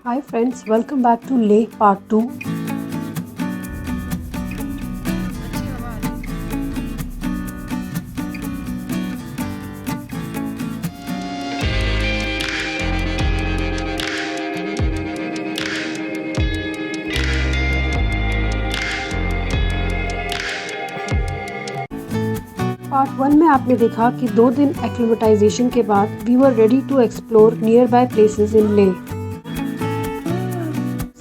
Hi friends, welcome back to Lake Part 2. Part 1 में आपने देखा कि 2 दिन एक्लिमेटाइजेशन के बाद we were ready to explore nearby places in Leh.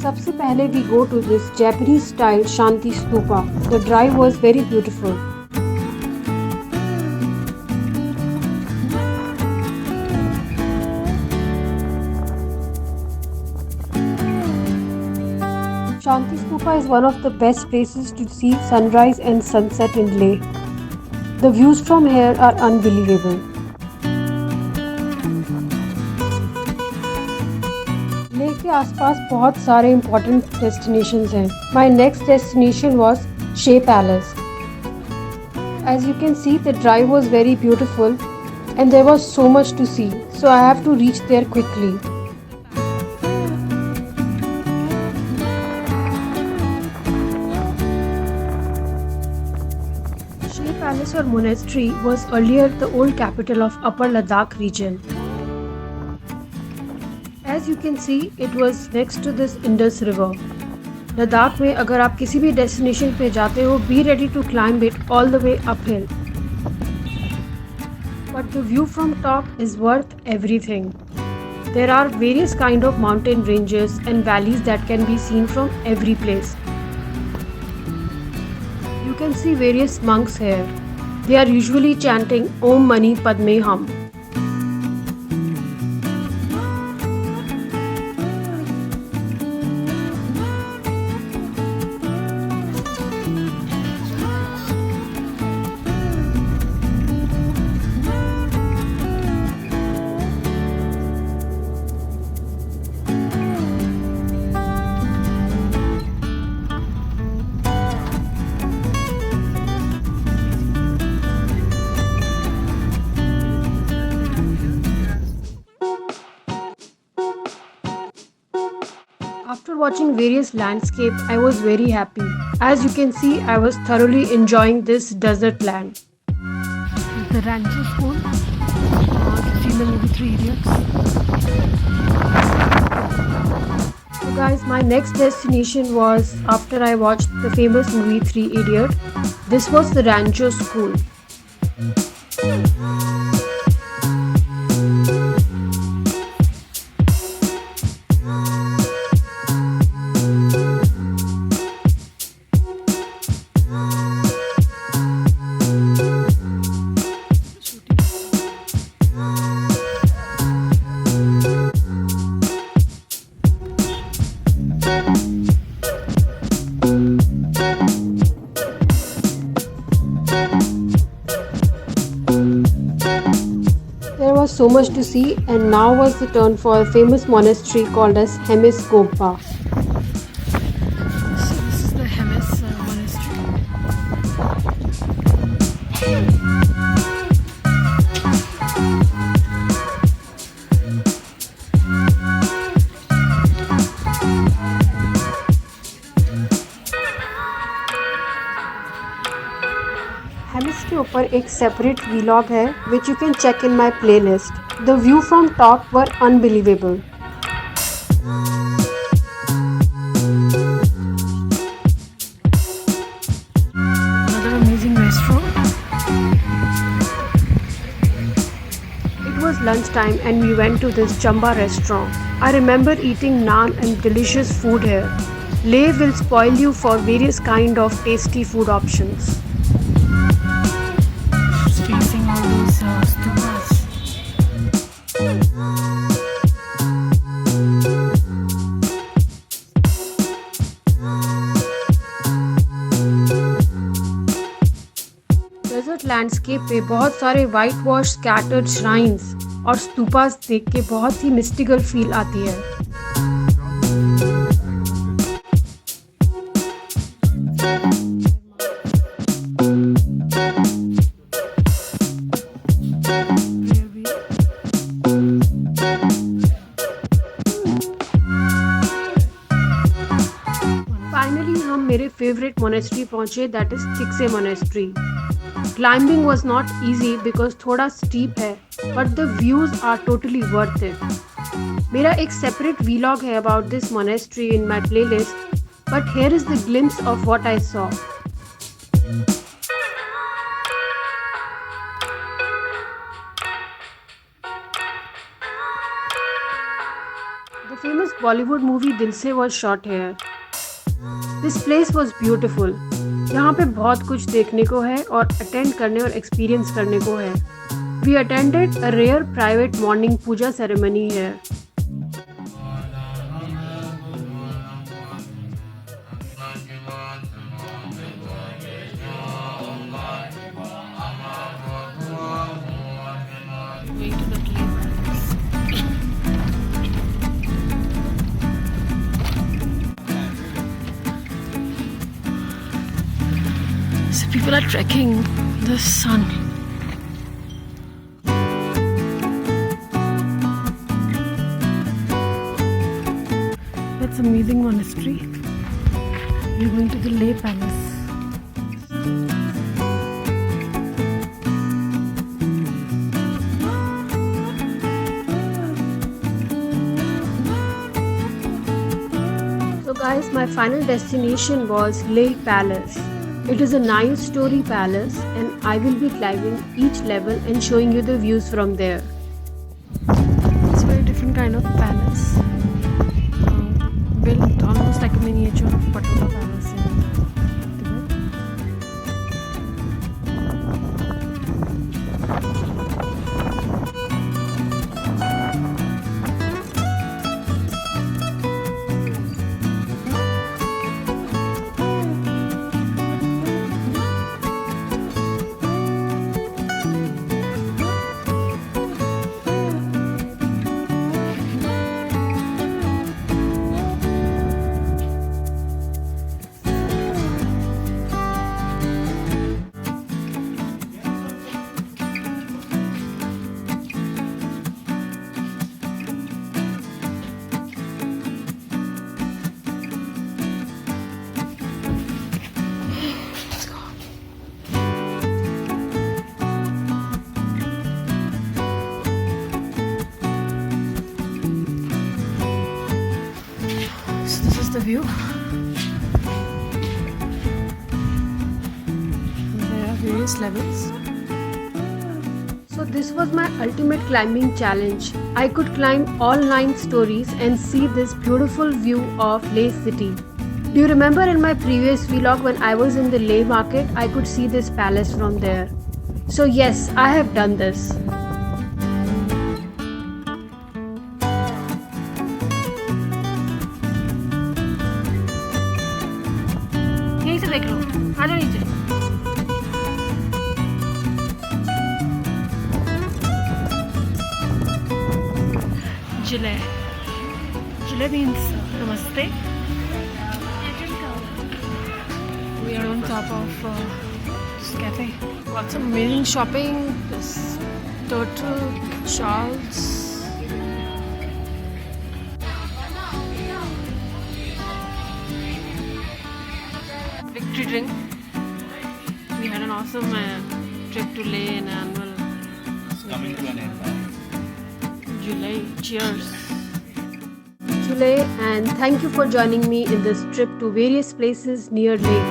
सबसे पहले we go to this Japanese style Shanti Stupa. The drive was very beautiful. Shanti Stupa is one of the best places to see sunrise and sunset in Leh. The views from here are unbelievable. Leh के आसपास बहुत सारे important destinations हैं. My next destination was Shea Palace. As you can see, the drive was very beautiful and there was so much to see, so I have to reach there quickly. Shea Palace or monastery was earlier the old capital of Upper Ladakh region. As you can see, it was next to this Indus River. Ladakh में अगर आप किसी भी destination पे जाते हो, be ready to climb it all the way uphill. But the view from top is worth everything. There are various kind of mountain ranges and valleys that can be seen from every place. You can see various monks here. They are usually chanting Om Mani Padme Hum. After watching various landscapes, I was very happy. As you can see, I was thoroughly enjoying this desert land. The Rancho School. You've seen the movie Three Idiots. So guys, my next destination was, after I watched the famous movie Three Idiots, this was the Rancho School. There was so much to see, and now was the turn for a famous monastery called as Hemis Gompa. So this is the Hemis Monastery. Hemis के ऊपर एक separate vlog है which you can check in my playlist. The view from top were unbelievable. Another amazing restaurant. It was lunchtime and we went to this Chamba restaurant. I remember eating naan and delicious food here. Leh will spoil you for various kind of tasty food options. Just facing all those stupas. Desert landscape पे बहुत सारे white wash scattered shrines और स्तूपास देख के बहुत ही mystical feel आती है. Here we मेरे फेवरेट मोनेस्ट्री पहुंचे, that is Thiksey monastery. Climbing was not easy because थोड़ा स्टीप है, but the views are totally worth it. मेरा एक सेपरेट वीलॉग है about this monastery in my playlist, but here is the glimpse of what I saw. The famous Bollywood movie Dil Se was shot here. This place was beautiful. यहाँ पे बहुत कुछ देखने को है और attend करने और एक्सपीरियंस करने को है। We attended a rare private morning puja ceremony here. So people are trekking in the sun. That's amazing monastery. We're going to the Leh Palace. So guys, my final destination was Leh Palace. It is a 9-story palace and I will be climbing each level and showing you the views from there. It's a very different kind of palace. Built almost like a miniature of Patola Palace in Tibet. So this is the view. There are various levels. So this was my ultimate climbing challenge. I could climb all 9 stories and see this beautiful view of Leh city. Do you remember in my previous vlog when I was in the Leh market, I could see this palace from there. So yes, I have done this. यहीं से देख लो, आ जाओ नीचे। Jile. Jile means namaste. We are on top of this cafe. Got some amazing shopping. This turtle shawls. Victory drink. We had an awesome trip to Leh in annual. Coming to an end. July. Cheers. Chile, and thank you for joining me in this trip to various places near Leh.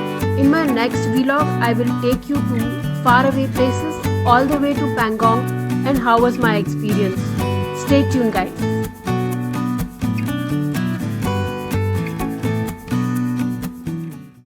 In my next vlog, I will take you to faraway places all the way to Pangong and how was my experience. Stay tuned guys.